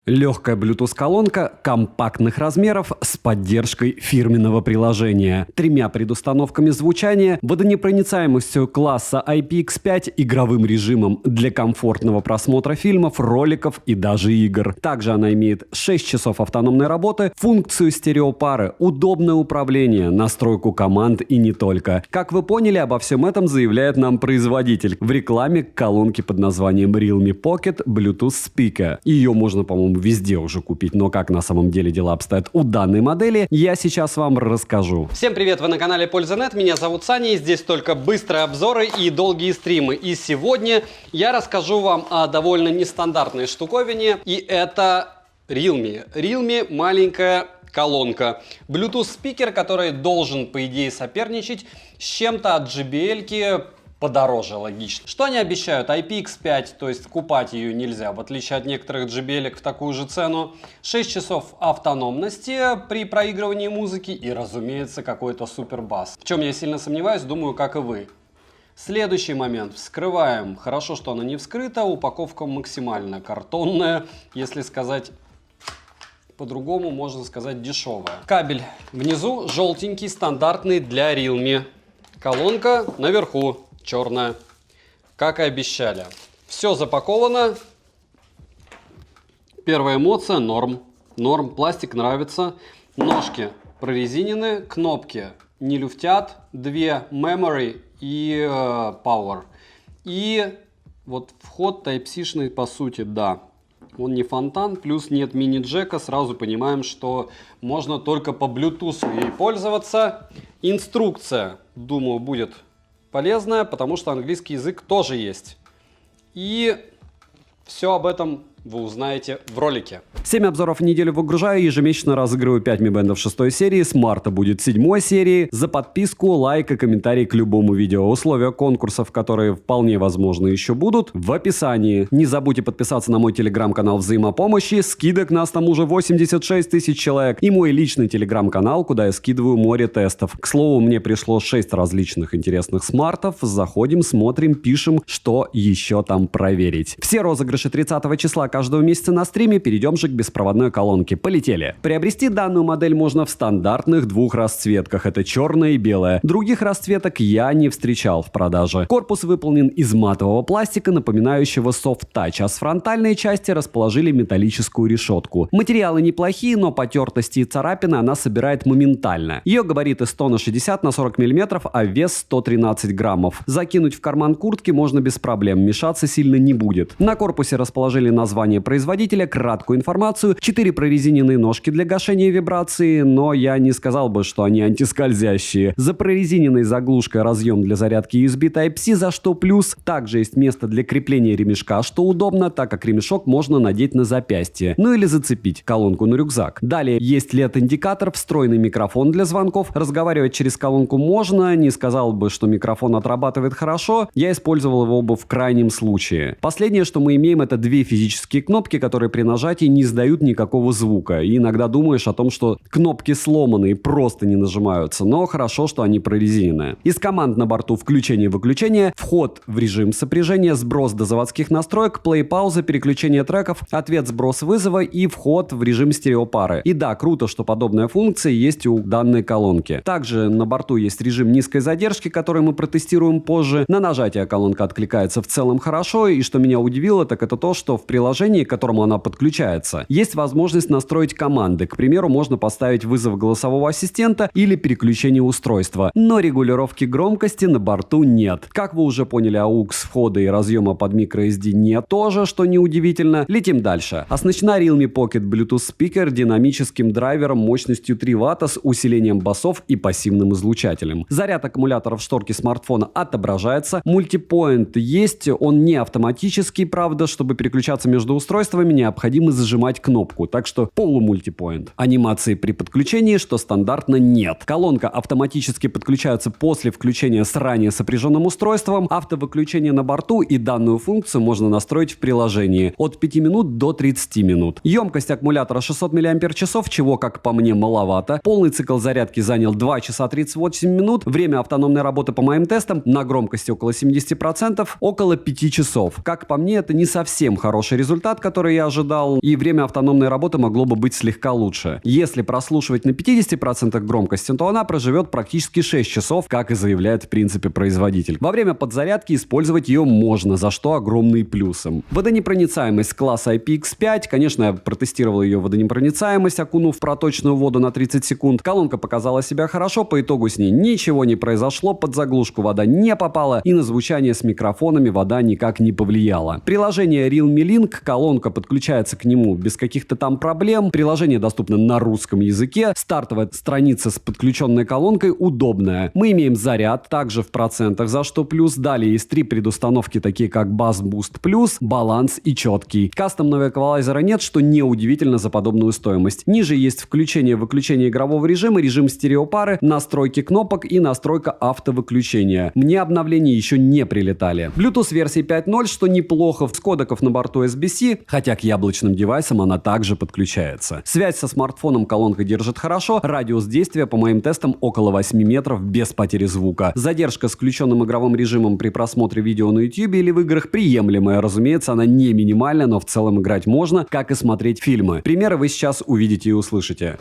Легкая Bluetooth-колонка компактных размеров с поддержкой фирменного приложения, 3 предустановками звучания, водонепроницаемостью класса IPX5, игровым режимом для комфортного просмотра фильмов, роликов и даже игр. Также она имеет 6 часов автономной работы, функцию стереопары, удобное управление, настройку команд и не только. Как вы поняли, обо всем этом заявляет нам производитель в рекламе колонки под названием Realme Pocket Bluetooth Speaker. Ее можно, по-моему, везде уже купить, но как на самом деле дела обстоят у данной модели, я сейчас вам расскажу. Всем привет, вы на канале Польза.нет, меня зовут Саня, и здесь только быстрые обзоры и долгие стримы. И сегодня я расскажу вам о довольно нестандартной штуковине, и это Realme. Realme маленькая колонка. Bluetooth спикер, который должен, по идее, соперничать с чем-то от JBL-ки, подороже, логично. Что они обещают? IPX5, то есть купать ее нельзя, в отличие от некоторых JBL в такую же цену. 6 часов автономности при проигрывании музыки и, разумеется, какой-то супер бас. В чем я сильно сомневаюсь, думаю, как и вы. Следующий момент. Вскрываем. Хорошо, что она не вскрыта, упаковка максимально картонная, если сказать по-другому, можно сказать дешевая. Кабель внизу желтенький, стандартный для Realme. Колонка наверху. Черная, как и обещали. Все запаковано. Первая эмоция — норм. Норм, пластик нравится. Ножки прорезинены, кнопки не люфтят. 2 memory и power. И вот вход Type-C-шный, по сути, да. Он не фонтан, плюс нет мини-джека. Сразу понимаем, что можно только по Bluetooth ей пользоваться. Инструкция, думаю, будет полезная, потому что английский язык тоже есть. И все об этом вы узнаете в ролике. 7 обзоров в неделю выгружаю, ежемесячно разыгрываю 5 Mi Band 6 серии, с марта будет 7 серии. За подписку, лайк и комментарий к любому видео. Условия конкурсов, которые вполне возможно еще будут, в описании. Не забудьте подписаться на мой телеграм-канал взаимопомощи, скидок нас там уже 86 тысяч человек, и мой личный телеграм-канал, куда я скидываю море тестов. К слову, мне пришло 6 различных интересных смартов. Заходим, смотрим, пишем, что еще там проверить. Все розыгрыши 30 числа каждого месяца на стриме. Перейдем же к беспроводной колонке. Полетели. Приобрести данную модель можно в стандартных 2 расцветках. Это черная и белая. Других расцветок я не встречал в продаже. Корпус выполнен из матового пластика, напоминающего soft touch, а с фронтальной части расположили металлическую решетку. Материалы неплохие, но потертости и царапины она собирает моментально. Ее габариты 100 на 60 на 40 мм, а вес 113 граммов. Закинуть в карман куртки можно без проблем, мешаться сильно не будет. На корпусе расположили название производителя, краткую информацию, 4 прорезиненные ножки для гашения вибрации, но я не сказал бы, что они антискользящие. За прорезиненной заглушкой разъем для зарядки USB Type-C, за что плюс. Также есть место для крепления ремешка, что удобно, так как ремешок можно надеть на запястье. Ну или зацепить колонку на рюкзак. Далее есть LED-индикатор, встроенный микрофон для звонков. Разговаривать через колонку можно, не сказал бы, что микрофон отрабатывает хорошо. Я использовал его бы в крайнем случае. Последнее, что мы имеем, это 2 физические кнопки, которые при нажатии не издают никакого звука. И иногда думаешь о том, что кнопки сломаны и просто не нажимаются, но хорошо, что они прорезинены. Из команд на борту включение-выключение, вход в режим сопряжения, сброс до заводских настроек, плей-пауза, переключение треков, ответ-сброс вызова и вход в режим стереопары. И да, круто, что подобная функция есть у данной колонки. Также на борту есть режим низкой задержки, который мы протестируем позже. На нажатие колонка откликается в целом хорошо, и что меня удивило, так это то, что в приложении, к которому она подключается, есть возможность настроить команды. К примеру, можно поставить вызов голосового ассистента или переключение устройства. Но регулировки громкости на борту нет. Как вы уже поняли, AUX входа и разъема под microSD нет тоже, что неудивительно. Летим дальше. Оснащена Realme Pocket Bluetooth Speaker динамическим драйвером мощностью 3 Вт с усилением басов и пассивным излучателем. Заряд аккумулятора в шторке смартфона отображается. Мультипоинт есть, он не автоматический, правда, чтобы переключаться между устройствами необходимо зажимать кнопку, так что полумультипоинт. Анимации при подключении, что стандартно, нет. Колонка автоматически подключается после включения с ранее сопряженным устройством, автовыключение на борту, и данную функцию можно настроить в приложении от 5 минут до 30 минут. Емкость аккумулятора 600 мАч, чего, как по мне, маловато. Полный цикл зарядки занял 2 часа 38 минут. Время автономной работы по моим тестам на громкости около 70%, около 5 часов. Как по мне, это не совсем хороший результат, результат, который я ожидал, и время автономной работы могло бы быть слегка лучше. Если прослушивать на 50% громкости, то она проживет практически 6 часов, как и заявляет в принципе производитель. Во время подзарядки использовать ее можно, за что огромные плюсы. Водонепроницаемость класса IPX5, конечно, я протестировал ее водонепроницаемость, окунув в проточную воду на 30 секунд. Колонка показала себя хорошо, по итогу с ней ничего не произошло, под заглушку вода не попала, и на звучание с микрофонами вода никак не повлияла. Приложение Realme Link, колонка подключается к нему без каких-то там проблем, приложение доступно на русском языке, стартовая страница с подключенной колонкой удобная. Мы имеем заряд, также в процентах, за что плюс. Далее есть 3 предустановки, такие как Bass Boost Plus, баланс и четкий. Кастомного эквалайзера нет, что неудивительно за подобную стоимость. Ниже есть включение-выключение игрового режима, режим стереопары, настройки кнопок и настройка автовыключения. Мне обновления еще не прилетали. Bluetooth версии 5.0, что неплохо, с кодеков на борту USB-C, хотя к яблочным девайсам она также подключается. Связь со смартфоном колонка держит хорошо, радиус действия по моим тестам около 8 метров без потери звука. Задержка с включенным игровым режимом при просмотре видео на YouTube или в играх приемлемая. Разумеется, она не минимальная, но в целом играть можно, как и смотреть фильмы. Примеры вы сейчас увидите и услышите.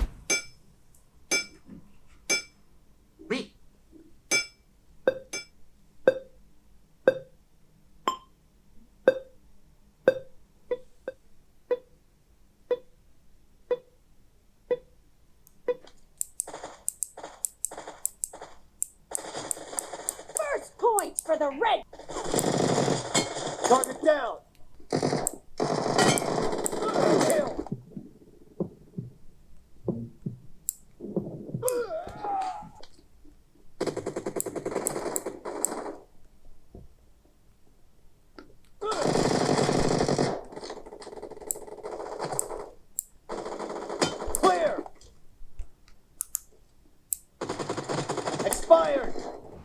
Points for the red. Target down. Kill. Clear. Expired.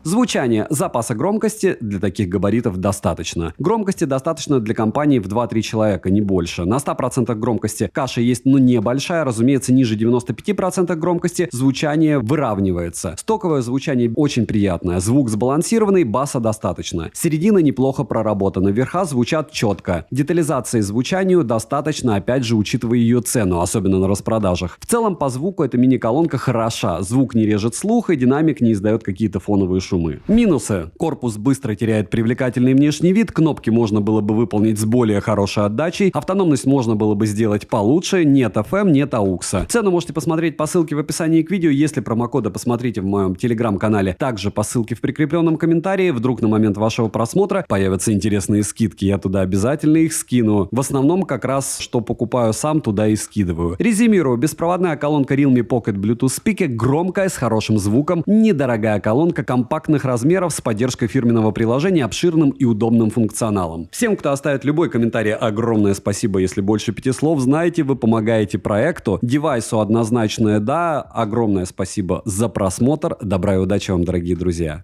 Звучание. Запаса громкости для таких габаритов достаточно. Громкости достаточно для компании в 2-3 человека, не больше. На 100% громкости каша есть, но небольшая. Разумеется, ниже 95% громкости звучание выравнивается. Стоковое звучание очень приятное. Звук сбалансированный, баса достаточно. Середина неплохо проработана. Верха звучат четко. Детализации звучанию достаточно, опять же, учитывая ее цену, особенно на распродажах. В целом, по звуку эта мини-колонка хороша. Звук не режет слух, и динамик не издает какие-то фоновые шумы. Минусы. Корпус быстро теряет привлекательный внешний вид, кнопки можно было бы выполнить с более хорошей отдачей, автономность можно было бы сделать получше, нет FM, нет AUX. Цену можете посмотреть по ссылке в описании к видео, если промокоды посмотрите в моем телеграм-канале, также по ссылке в прикрепленном комментарии, вдруг на момент вашего просмотра появятся интересные скидки, я туда обязательно их скину. В основном как раз, что покупаю сам, туда и скидываю. Резюмирую, беспроводная колонка Realme Pocket Bluetooth Speaker, громкая, с хорошим звуком, недорогая колонка, компактная, размеров с поддержкой фирменного приложения, обширным и удобным функционалом. Всем, кто оставит любой комментарий, огромное спасибо. Если больше 5 слов, знаете, вы помогаете проекту. Девайсу однозначное да. Огромное спасибо за просмотр. Добра и удачи вам, дорогие друзья.